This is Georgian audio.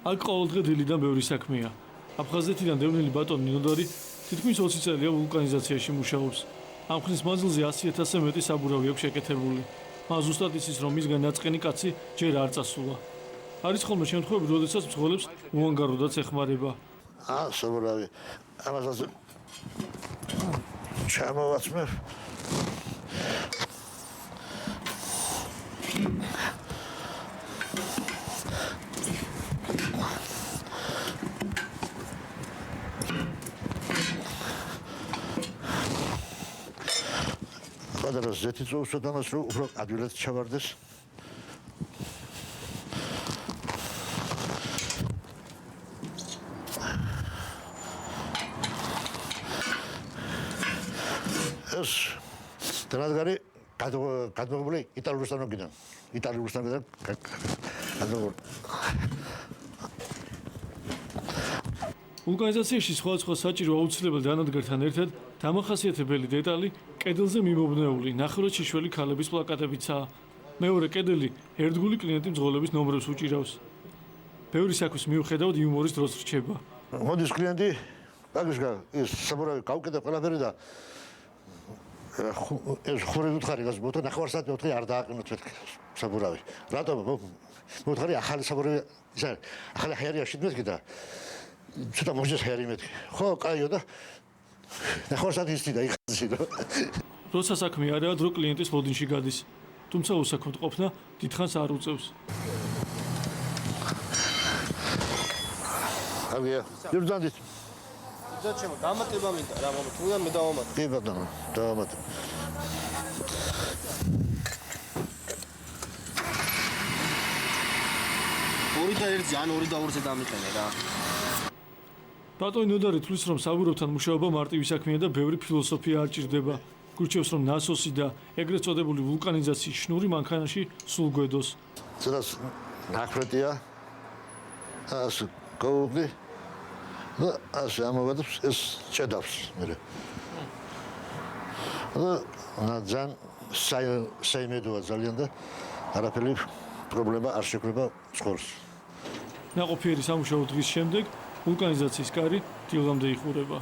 აქ ყოველდღე დილიდან ბევრი საქმეა. აფხაზეთიდან დევნილი ბატონი ნინოდარი თითქმის 20 წელია ვულკანიზაციაში მუშაობს. ამ ხნის მანძილზე 100.000-ზე მეტი საბურავი აქვს შეკეთებული. მას ზუსტად იცის, რომ მისგან ნაწყენი კაცი ჯერ არ წასულა. არის ხოლმე შემთხვევები, როდესაც მძღოლებს უანგაროდაც ეხმარება. საბურავი. ამასაც ჩამოვაცმევ. Padara zeti წოვსვა და მას რომ უფრო ადვილად ჩავარდეს. ეს დრადგარი გადმოღებული იტალიური სტანოკიდან. გადმოღებული. ვულკანიზაციაში სხვადასხვა საჭირო აუცილებელი დანადგართან ერთად დამახასიათებელი დეტალი კედელზე მიმობნეული ნახევრად ქალების პლაკატებიცაა. მეორე კედელი ერთგული კლიენტი მძღოლების ნომრებს უჭირავს. ბევრი საქმის მიუხედავად იუმორის დროს რჩება. მოდის კლიენტი, აგიშგა ის საბურავი გავკეთე ყველაფერი და ეს ხური უთხარი გას მოთო ნახევარ საათი მოთხი არ დააყენოთ მეთქი საბურავი. რატომ მოთხარი ახალი საბურავი ისა ახალი ჰაერია შედმეთქი და ცოტა მოძეს ჰაერი მეთქი. ხო, კაიო და ნახევარ საათი ისწი და იხაზიო. როცა საქმე არაა, დრო კლიენტის ლოდინში გადის. თუმცა უსაქმოდ ყოფნა დიდხანს არ უწევს. აგია, ჯერჯანდით. ზოჩემო, დამატება მინდა რა მამა, თუ და მე დავამატებ. კი ბატონო, დავამატებ. ორი და ერთი, ან ორი და ორზე დამიყენე რა. ბატონი ნოდარი თვლის, რომ საბურავთან მუშაობა მარტივი საქმეა და ბევრი ფილოსოფია არ ჭირდება. გურჩევს, რომ ნასოსი და ეგრეთ წოდებული ვულკანიზაციის შნური მანქანაში სულ გვედოს. ცოტას ნახრეტია. ასე გავუგდი. და ასე ამოვადებს ეს ჭედავს მერე. და ძალიან საიმედოა ძალიან და არაფერი პრობლემა არ შექმნება ცხოვრს. ნაყოფიერი სამუშაო დღის შემდეგ ვულკანიზაციის კარი დილამდე იხურება.